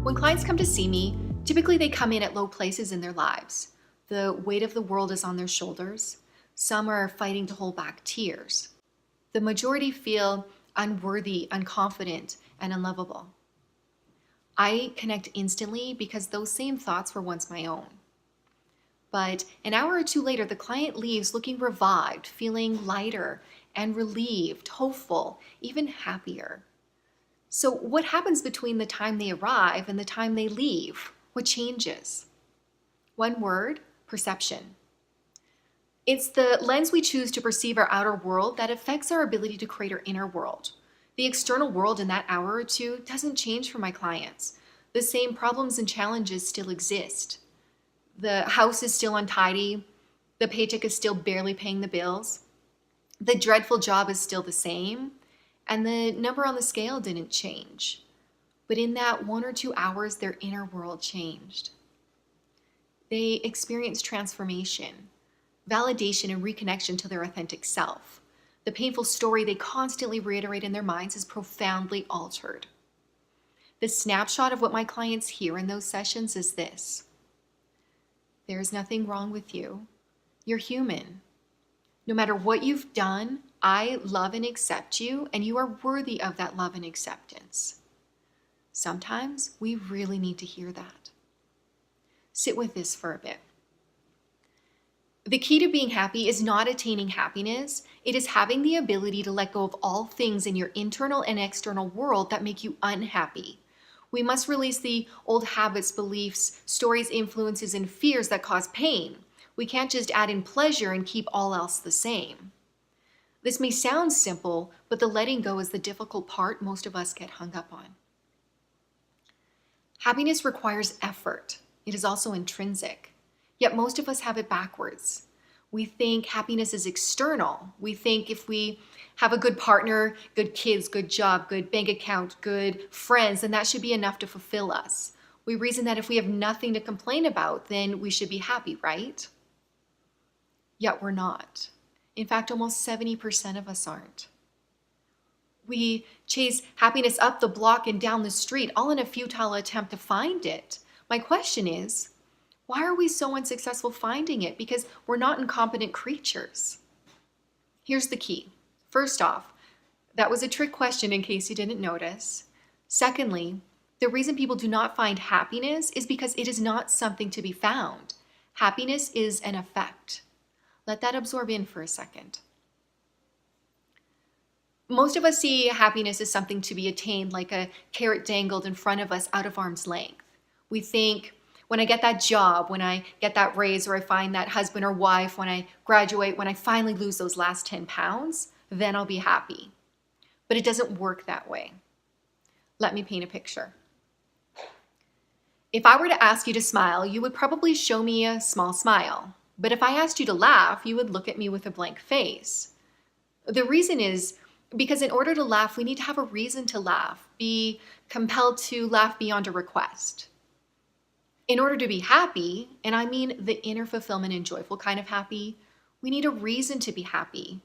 When clients come to see me, typically they come in at low places in their lives. The weight of the world is on their shoulders. Some are fighting to hold back tears. The majority feel unworthy, unconfident, and unlovable. I connect instantly because those same thoughts were once my own. But an hour or two later, the client leaves looking revived, feeling lighter and relieved, hopeful, even happier. So, what happens between the time they arrive and the time they leave? What changes? One word: perception. It's the lens we choose to perceive our outer world that affects our ability to create our inner world. The external world in that hour or two doesn't change for my clients. The same problems and challenges still exist. The house is still untidy. The paycheck is still barely paying the bills. The dreadful job is still the same. And the number on the scale didn't change. But in that 1 or 2 hours, their inner world changed. They experienced transformation, validation, and reconnection to their authentic self. The painful story they constantly reiterate in their minds is profoundly altered. The snapshot of what my clients hear in those sessions is this: there is nothing wrong with you. You're human. No matter what you've done, I love and accept you, and you are worthy of that love and acceptance. Sometimes we really need to hear that. Sit with this for a bit. The key to being happy is not attaining happiness. It is having the ability to let go of all things in your internal and external world that make you unhappy. We must release the old habits, beliefs, stories, influences, and fears that cause pain. We can't just add in pleasure and keep all else the same. This may sound simple, but the letting go is the difficult part most of us get hung up on. Happiness requires effort. It is also intrinsic. Yet most of us have it backwards. We think happiness is external. We think if we have a good partner, good kids, good job, good bank account, good friends, then that should be enough to fulfill us. We reason that if we have nothing to complain about, then we should be happy, right? Yet we're not. In fact, almost 70% of us aren't. We chase happiness up the block and down the street, all in a futile attempt to find it. My question is, why are we so unsuccessful finding it? Because we're not incompetent creatures. Here's the key. First off, that was a trick question in case you didn't notice. Secondly, the reason people do not find happiness is because it is not something to be found. Happiness is an effect. Let that absorb in for a second. Most of us see happiness as something to be attained, like a carrot dangled in front of us out of arm's length. We think, when I get that job, when I get that raise, or I find that husband or wife, when I graduate, when I finally lose those last 10 pounds, then I'll be happy. But it doesn't work that way. Let me paint a picture. If I were to ask you to smile, you would probably show me a small smile. But if I asked you to laugh, you would look at me with a blank face. The reason is because in order to laugh, we need to have a reason to laugh, be compelled to laugh beyond a request. In order to be happy, and I mean the inner fulfillment and joyful kind of happy, we need a reason to be happy.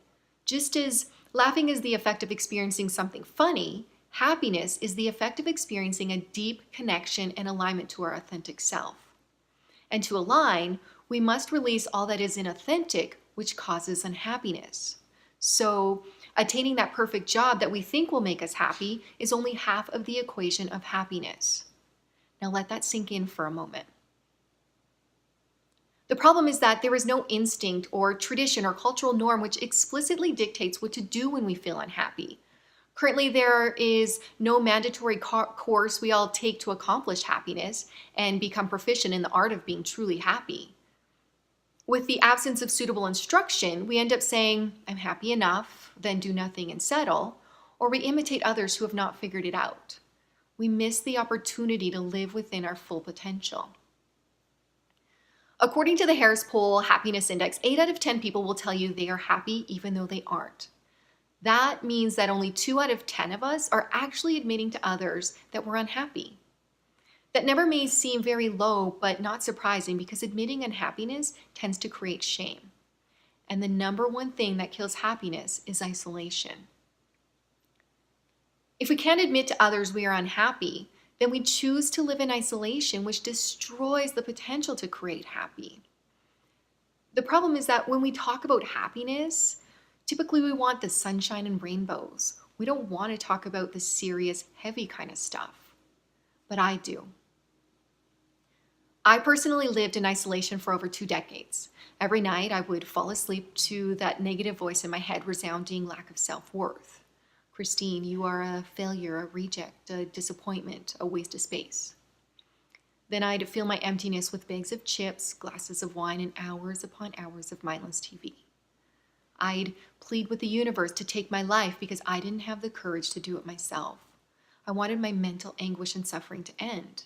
Just as laughing is the effect of experiencing something funny, happiness is the effect of experiencing a deep connection and alignment to our authentic self. And to align, we must release all that is inauthentic, which causes unhappiness. So, attaining that perfect job that we think will make us happy is only half of the equation of happiness. Now let that sink in for a moment. The problem is that there is no instinct or tradition or cultural norm which explicitly dictates what to do when we feel unhappy. Currently, there is no mandatory course we all take to accomplish happiness and become proficient in the art of being truly happy. With the absence of suitable instruction, we end up saying, I'm happy enough, then do nothing and settle, or we imitate others who have not figured it out. We miss the opportunity to live within our full potential. According to the Harris Poll Happiness Index, 8 out of 10 people will tell you they are happy even though they aren't. That means that only 2 out of 10 of us are actually admitting to others that we're unhappy. That number may seem very low, but not surprising because admitting unhappiness tends to create shame. And the number one thing that kills happiness is isolation. If we can't admit to others we are unhappy, then we choose to live in isolation, which destroys the potential to create happy. The problem is that when we talk about happiness, typically we want the sunshine and rainbows. We don't want to talk about the serious, heavy kind of stuff. But I do. I personally lived in isolation for over 2 decades. Every night I would fall asleep to that negative voice in my head resounding lack of self-worth. Christine, you are a failure, a reject, a disappointment, a waste of space. Then I'd fill my emptiness with bags of chips, glasses of wine, and hours upon hours of mindless TV. I'd plead with the universe to take my life because I didn't have the courage to do it myself. I wanted my mental anguish and suffering to end.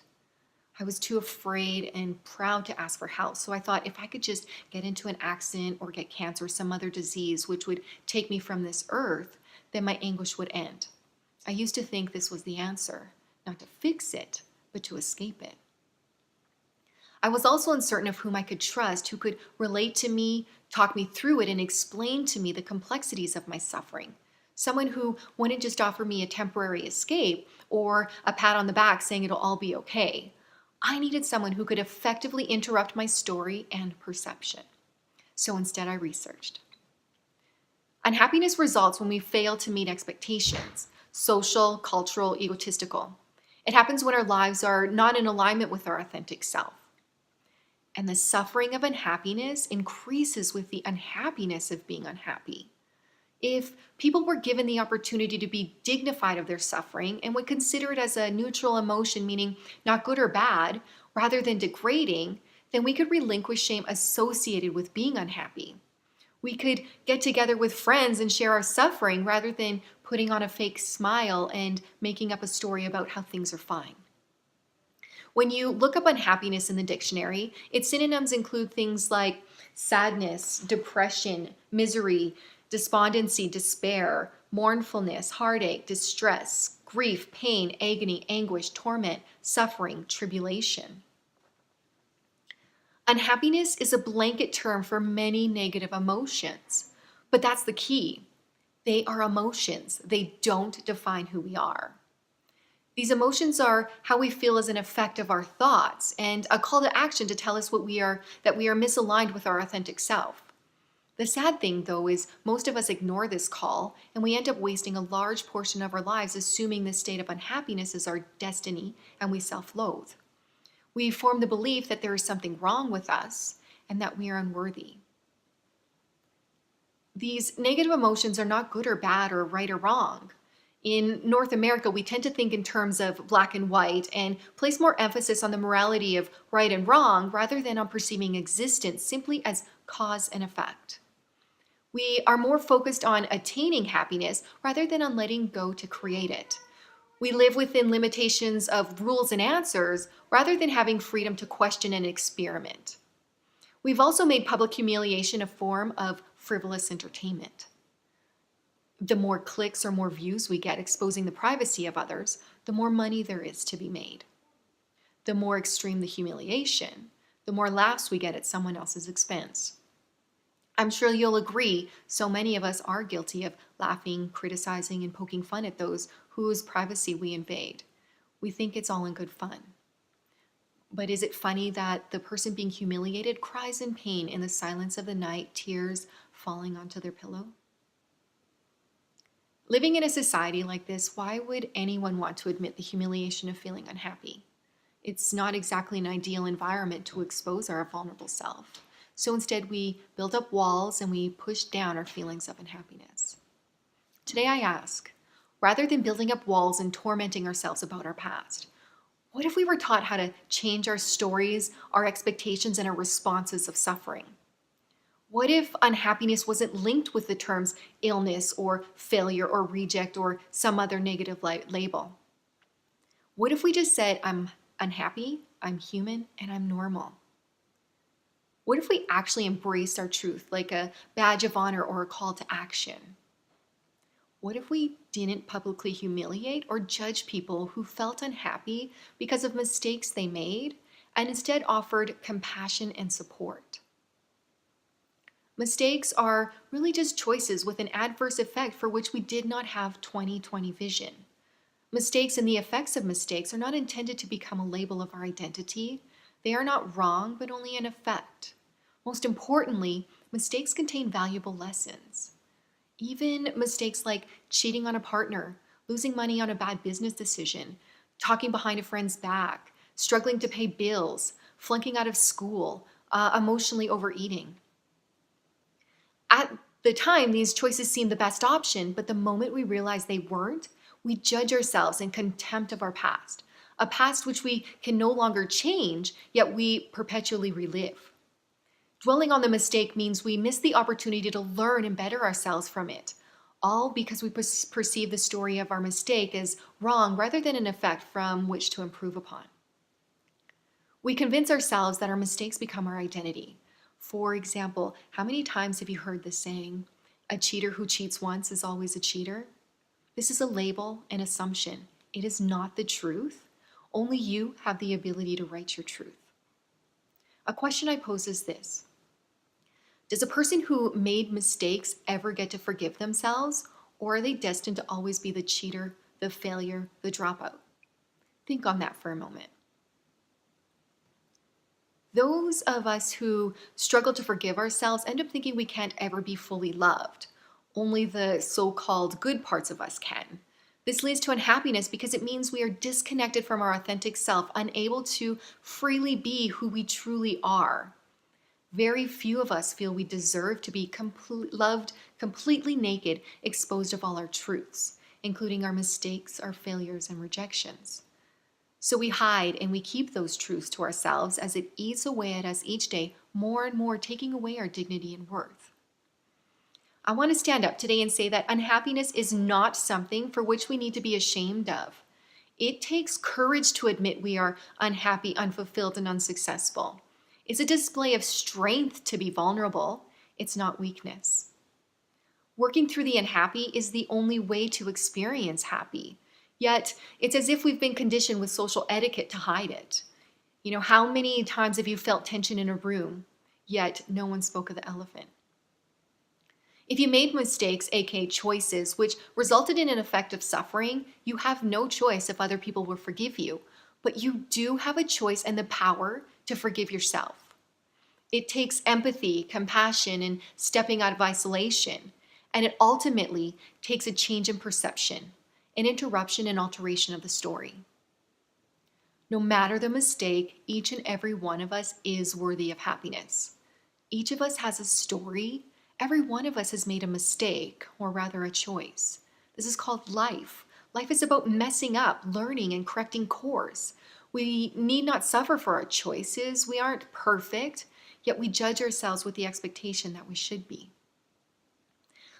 I was too afraid and proud to ask for help, so I thought if I could just get into an accident or get cancer or some other disease which would take me from this earth, then my anguish would end. I used to think this was the answer, not to fix it, but to escape it. I was also uncertain of whom I could trust, who could relate to me, talk me through it, and explain to me the complexities of my suffering. Someone who wouldn't just offer me a temporary escape or a pat on the back saying it'll all be okay. I needed someone who could effectively interrupt my story and perception. So instead, I researched. Unhappiness results when we fail to meet expectations, social, cultural, egotistical. It happens when our lives are not in alignment with our authentic self. And the suffering of unhappiness increases with the unhappiness of being unhappy. If people were given the opportunity to be dignified of their suffering and would consider it as a neutral emotion, meaning not good or bad, rather than degrading, then we could relinquish shame associated with being unhappy. We could get together with friends and share our suffering rather than putting on a fake smile and making up a story about how things are fine. When you look up unhappiness in the dictionary, its synonyms include things like sadness, depression, misery, despondency, despair, mournfulness, heartache, distress, grief, pain, agony, anguish, torment, suffering, tribulation. Unhappiness is a blanket term for many negative emotions, but that's the key. They are emotions. They don't define who we are. These emotions are how we feel as an effect of our thoughts and a call to action to tell us that we are misaligned with our authentic self. The sad thing, though, is most of us ignore this call and we end up wasting a large portion of our lives assuming this state of unhappiness is our destiny and we self-loathe. We form the belief that there is something wrong with us and that we are unworthy. These negative emotions are not good or bad or right or wrong. In North America, we tend to think in terms of black and white and place more emphasis on the morality of right and wrong rather than on perceiving existence simply as cause and effect. We are more focused on attaining happiness rather than on letting go to create it. We live within limitations of rules and answers rather than having freedom to question and experiment. We've also made public humiliation a form of frivolous entertainment. The more clicks or more views we get exposing the privacy of others, the more money there is to be made. The more extreme the humiliation, the more laughs we get at someone else's expense. I'm sure you'll agree, so many of us are guilty of laughing, criticizing, and poking fun at those whose privacy we invade. We think it's all in good fun. But is it funny that the person being humiliated cries in pain in the silence of the night, tears falling onto their pillow? Living in a society like this, why would anyone want to admit the humiliation of feeling unhappy? It's not exactly an ideal environment to expose our vulnerable self. So instead, we build up walls and we push down our feelings of unhappiness. Today I ask, rather than building up walls and tormenting ourselves about our past, what if we were taught how to change our stories, our expectations, and our responses of suffering? What if unhappiness wasn't linked with the terms illness or failure or reject or some other negative label? What if we just said, I'm unhappy, I'm human, and I'm normal? What if we actually embraced our truth like a badge of honor or a call to action? What if we didn't publicly humiliate or judge people who felt unhappy because of mistakes they made and instead offered compassion and support? Mistakes are really just choices with an adverse effect for which we did not have 20/20 vision. Mistakes and the effects of mistakes are not intended to become a label of our identity. They are not wrong, but only an effect. Most importantly, mistakes contain valuable lessons. Even mistakes like cheating on a partner, losing money on a bad business decision, talking behind a friend's back, struggling to pay bills, flunking out of school, emotionally overeating. At the time, these choices seem the best option, but the moment we realize they weren't, we judge ourselves in contempt of our past, a past which we can no longer change, yet we perpetually relive. Dwelling on the mistake means we miss the opportunity to learn and better ourselves from it, all because we perceive the story of our mistake as wrong rather than an effect from which to improve upon. We convince ourselves that our mistakes become our identity. For example, how many times have you heard the saying, "A cheater who cheats once is always a cheater"? This is a label, an assumption. It is not the truth. Only you have the ability to write your truth. A question I pose is this: does a person who made mistakes ever get to forgive themselves, or are they destined to always be the cheater, the failure, the dropout? Think on that for a moment. Those of us who struggle to forgive ourselves end up thinking we can't ever be fully loved. Only the so-called good parts of us can. This leads to unhappiness because it means we are disconnected from our authentic self, unable to freely be who we truly are. Very few of us feel we deserve to be loved completely naked, exposed of all our truths, including our mistakes, our failures, and rejections. So we hide and we keep those truths to ourselves as it eats away at us each day, more and more taking away our dignity and worth. I want to stand up today and say that unhappiness is not something for which we need to be ashamed of. It takes courage to admit we are unhappy, unfulfilled, and unsuccessful. It's a display of strength to be vulnerable. It's not weakness. Working through the unhappy is the only way to experience happy. Yet, it's as if we've been conditioned with social etiquette to hide it. How many times have you felt tension in a room, yet no one spoke of the elephant? If you made mistakes, aka choices, which resulted in an effect of suffering, you have no choice if other people will forgive you. But you do have a choice and the power to forgive yourself. It takes empathy, compassion, and stepping out of isolation. And it ultimately takes a change in perception, an interruption and alteration of the story. No matter the mistake, each and every one of us is worthy of happiness. Each of us has a story. Every one of us has made a mistake, or rather a choice. This is called life. Life is about messing up, learning, and correcting course. We need not suffer for our choices. We aren't perfect, yet we judge ourselves with the expectation that we should be.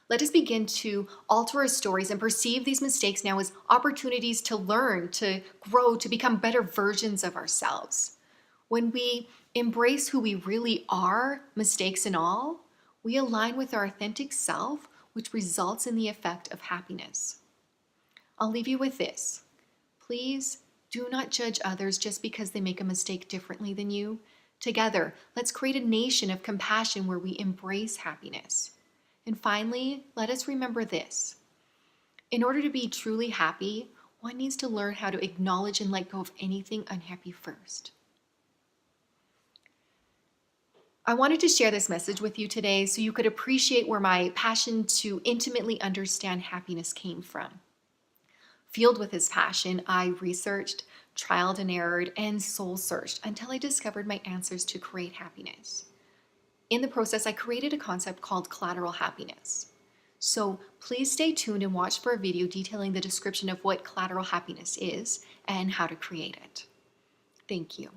Let us begin to alter our stories and perceive these mistakes now as opportunities to learn, to grow, to become better versions of ourselves. When we embrace who we really are, mistakes and all, we align with our authentic self, which results in the effect of happiness. I'll leave you with this. Please do not judge others just because they make a mistake differently than you. Together, let's create a nation of compassion where we embrace happiness. And finally, let us remember this. In order to be truly happy, one needs to learn how to acknowledge and let go of anything unhappy first. I wanted to share this message with you today so you could appreciate where my passion to intimately understand happiness came from. Fueled with this passion, I researched, trialed and errored, and soul searched until I discovered my answers to create happiness. In the process, I created a concept called collateral happiness. So please stay tuned and watch for a video detailing the description of what collateral happiness is and how to create it. Thank you.